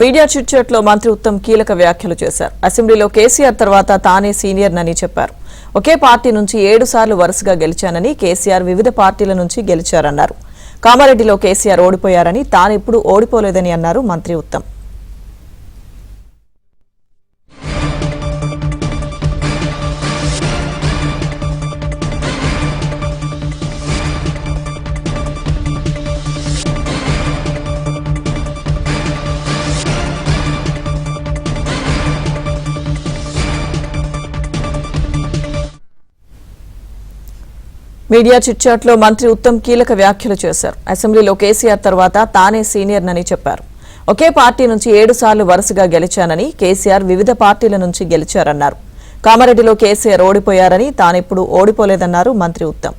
Media చిట్చాట్లో మంత్రి ఉత్తమ్ కీలక వ్యాఖ్యలు చేశారు. అసెంబ్లీలో కేసీఆర్ తర్వాత తానే సీనియర్నని చెప్పారు. ఒకే పార్టీ నుంచి 7 సార్లు వరుసగా గెలిచానని, కేసీఆర్ వివిధ పార్టీల నుంచి గెలిచారన్నారు. కామారెడ్డిలో కేసీఆర్ ఓడిపోయారని, తానెప్పుడు ఓడిపోలేదని అన్నారు మంత్రి ఉత్తమ్. మీడియా చిట్చాట్లో మంత్రి ఉత్తమ్ కీలక వ్యాఖ్యలు చేశారు. అసెంబ్లీలో కేసీఆర్ తర్వాత తానే సీనియర్నని చెప్పారు. ఒకే పార్టీ నుంచి 7 సార్లు వరుసగా గెలిచానని, కేసీఆర్ వివిధ పార్టీల నుంచి గెలిచారన్నారు. కామారెడ్డిలో కేసీఆర్ ఓడిపోయారని, తానెప్పుడు ఓడిపోలేదన్నారు మంత్రి ఉత్తమ్.